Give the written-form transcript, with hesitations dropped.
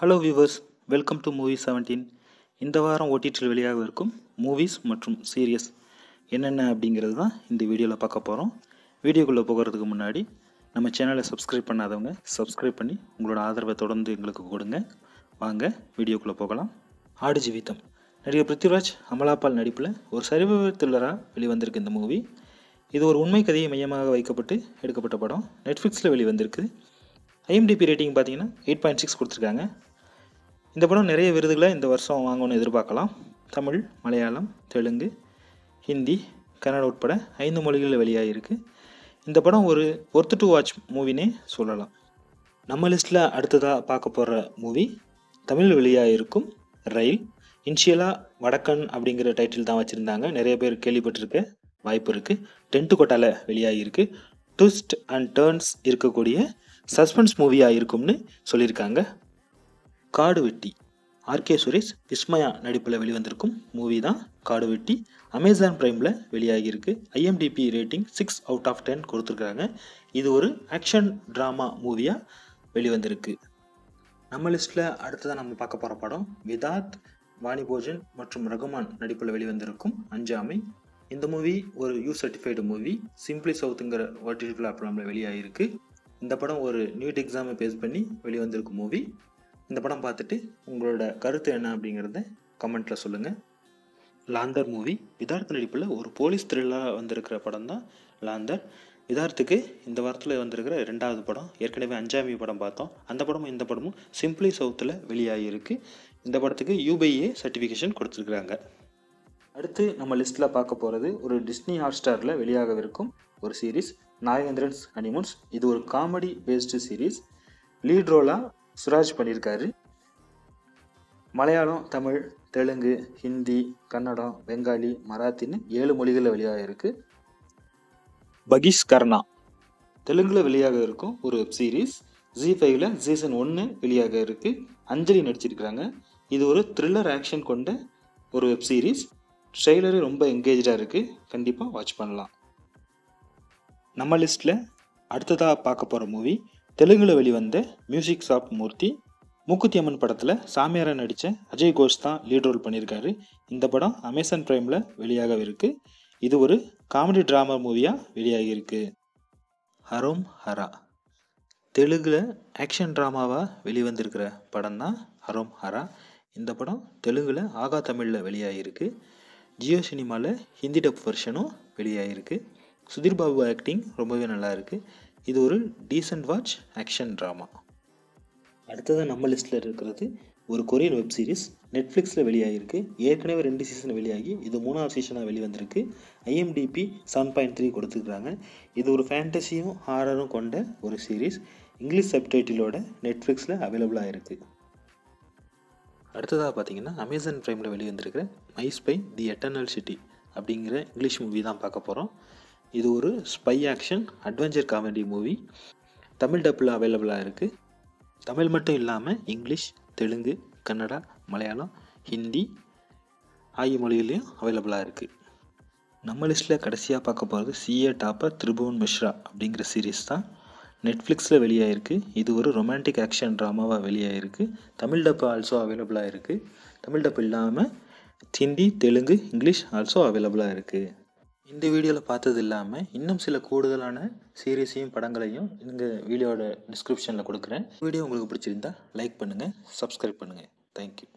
Hello viewers, welcome to movie 17. இந்த வாரம் ஓடிடியில் வெளியாக இருக்கும் மூவிஸ் மற்றும் சீரியஸ் என்னென்ன அப்படிங்கிறது தான் இந்த வீடியோவில் பார்க்க போகிறோம். வீடியோக்குள்ளே போகிறதுக்கு முன்னாடி நம்ம சேனலை சப்ஸ்கிரைப் பண்ணாதவங்க சப்ஸ்கிரைப் பண்ணி உங்களோட ஆதரவை தொடர்ந்து எங்களுக்கு கொடுங்க. வாங்க வீடியோக்குள்ளே போகலாம். ஆடு ஜீவிதம் நடிகர் பிருத்திவிராஜ், அமலாபால் நடிப்பில் ஒரு சர்வைவல் த்ரில்லராக வெளிவந்திருக்கு இந்த மூவி. இது ஒரு உண்மை கதையை மையமாக வைக்கப்பட்டு எடுக்கப்பட்ட படம். நெட்ஃப்ளிக்ஸில் வெளிவந்திருக்கு. IMDb ரேட்டிங் பார்த்தீங்கன்னா 8.6 கொடுத்துருக்காங்க. இந்த படம் நிறைய விருதுகளை இந்த வருஷம் வாங்கணும்னு எதிர்பார்க்கலாம். தமிழ், மலையாளம், தெலுங்கு, ஹிந்தி, கன்னடம் உட்பட 5 மொழிகளில் வெளியாகிருக்கு. இந்த படம் ஒரு ஒர்த் டு வாட்ச் மூவினே சொல்லலாம். நம்ம லிஸ்ட்டில் அடுத்ததாக பார்க்க போகிற மூவி தமிழ் வெளியாகிருக்கும் ரயில். இனிஷியலாக வடக்கன் அப்படிங்கிற டைட்டில் தான் வச்சுருந்தாங்க. நிறைய பேர் கேள்விப்பட்டிருக்க வாய்ப்பு இருக்குது. டென்ட் கொட்டால வெளியாகிருக்கு. ட்விஸ்ட் அண்ட் டேர்ன்ஸ் இருக்கக்கூடிய சஸ்பென்ஸ் மூவியாக இருக்கும்னு சொல்லியிருக்காங்க. காடு வெட்டி RK சுரேஷ், விஸ்மயா நடிப்பில் வெளிவந்திருக்கும் மூவி தான் காடு வெட்டி. அமேசான் பிரைமில் வெளியாகியிருக்கு. IMDb ரேட்டிங் 6/10 கொடுத்துருக்காங்க. இது ஒரு ஆக்ஷன் ட்ராமா மூவியாக வெளிவந்திருக்கு. நம்ம லிஸ்ட்டில் அடுத்ததாக நம்ம பார்க்க போகிற படம் விதாத், வாணி போஜன் மற்றும் ரகுமான் நடிப்பில் வெளிவந்திருக்கும் அஞ்சாமை. இந்த மூவி ஒரு சர்டிஃபைடு மூவி. சிம்பிளி சவுத்துங்கிற OTT பிளாட்ஃபார்மில் வெளியாகிருக்கு. இந்த படம் ஒரு நீட் எக்ஸாமை பேஸ் பண்ணி வெளிவந்திருக்கும் மூவி. இந்த படம் பார்த்துட்டு உங்களோட கருத்து என்ன அப்படிங்கிறத கமெண்ட்டில் சொல்லுங்கள். லாந்தர் மூவி விதார்த் நடிப்பில் ஒரு போலீஸ் த்ரில்லராக வந்திருக்கிற படம் தான் லாந்தர். விதார்த்துக்கு இந்த வாரத்தில் வந்திருக்கிற 2வது படம். ஏற்கனவே அஞ்சாமி படம் பார்த்தோம். அந்த படமும் இந்த படமும் சிம்பிளி சவுத்தில் வெளியாகிருக்கு. இந்த படத்துக்கு UBA சர்டிஃபிகேஷன் கொடுத்துருக்குறாங்க. அடுத்து நம்ம லிஸ்ட்டில் பார்க்க போகிறது ஒரு டிஸ்னி ஹாட்ஸ்டாரில் வெளியாகவிருக்கும் ஒரு சீரீஸ் நாகேந்திரன்ஸ் ஹனிமூன்ஸ். இது ஒரு காமெடி பேஸ்டு சீரீஸ். லீட் ரோலாக சுராஜ் பண்ணியிருக்காரு. மலையாளம், தமிழ், தெலுங்கு, ஹிந்தி, கன்னடம், பெங்காலி, மராத்தின்னு 7 மொழிகளில் வெளியாக இருக்குது. பகீஷ் கர்ணா தெலுங்கில் வெளியாக இருக்கும் ஒரு வெப் சீரிஸ். Zee5ல் சீசன் 1 வெளியாக இருக்குது. அஞ்சலி நடிச்சிருக்கிறாங்க. இது ஒரு த்ரில்லர் ஆக்ஷன் கொண்ட ஒரு வெப் சீரிஸ். ட்ரெய்லரு ரொம்ப என்கேஜாக இருக்குது. கண்டிப்பாக வாட்ச் பண்ணலாம். நம்ம லிஸ்ட்டில் அடுத்ததாக பார்க்க போகிற மூவி தெலுங்கில் வெளிவந்த மியூசிக் ஷாப் மூர்த்தி. மூக்குத்தி அம்மன் படத்தில் சாமியாரை நடித்த அஜய் கோஷ் தான் லீட் ரோல் பண்ணியிருக்காரு. இந்த படம் அமேசான் பிரைமில் வெளியாக இருக்குது. இது ஒரு காமெடி ட்ராமா மூவியாக வெளியாகியிருக்கு. ஹரோம் ஹரா தெலுங்கில் ஆக்ஷன் ட்ராமாவாக வெளிவந்திருக்கிற படம் தான் ஹரோம் ஹரா. இந்த படம் தெலுங்கில் ஆகா தமிழில் வெளியாகிருக்கு. ஜியோ சினிமாவில் ஹிந்தி டப் வெர்ஷனும் வெளியாகிருக்கு. சுதீர் பாபு ஆக்டிங் ரொம்பவே நல்லா இருக்குது. இது ஒரு டீசன்ட் வாட்ச் ஆக்ஷன் ட்ராமா. அடுத்ததாக நம்ம லிஸ்ட்டில் இருக்கிறது ஒரு கொரியன் வெப் சீரிஸ். நெட்ஃப்ளிக்ஸில் வெளியாகிருக்கு. ஏற்கனவே 2 சீசன் வெளியாகி இது 3வது சீசனாக வெளிவந்திருக்கு. IMDb 7.3 கொடுத்துருக்குறாங்க. இது ஒரு ஃபேண்டசியும் ஹாரரும் கொண்ட ஒரு சீரீஸ். இங்கிலீஷ் சப்டைட்டிலோட நெட்ஃப்ளிக்ஸில் அவைலபிளாக இருக்குது. அடுத்ததாக பார்த்தீங்கன்னா அமேசான் பிரைமில் வெளிவந்திருக்கிற My Spy The Eternal City அப்படிங்கிற இங்கிலீஷ் மூவி தான் பார்க்க போகிறோம். இது ஒரு spy action adventure comedy movie. Tamil டப்பில் அவைலபிளாக இருக்குது. தமிழ் மட்டும் இல்லாமல் இங்கிலீஷ், தெலுங்கு, கன்னடா, மலையாளம், ஹிந்தி ஆகிய மொழிகளையும் அவைலபிளாக இருக்குது. நம்ம லிஸ்ட்டில் கடைசியாக பார்க்க போகிறது CA டாப்பர் திரிபுவன் மிஸ்ரா அப்படிங்கிற சீரீஸ் தான். நெட்ஃப்ளிக்ஸில் வெளியாகிருக்கு. இது ஒரு ரொமான்டிக் ஆக்ஷன் ட்ராமாவாக வெளியாகிருக்கு. தமிழ் டப்பு ஆல்சோ அவைலபிளாக இருக்குது. தமிழ் டப்பு இல்லாமல் ஹிந்தி, தெலுங்கு, இங்கிலீஷ் ஆல்சோ அவைலபிளாக இருக்குது. இந்த வீடியோவில் பார்த்தது இல்லாமல் இன்னும் சில கூடுதலான சீரீஸையும் படங்களையும் இந்த வீடியோட டிஸ்கிரிப்ஷனில் கொடுக்குறேன். வீடியோ உங்களுக்கு பிடிச்சிருந்தா லைக் பண்ணுங்கள், சப்ஸ்கிரைப் பண்ணுங்கள். தேங்க்யூ.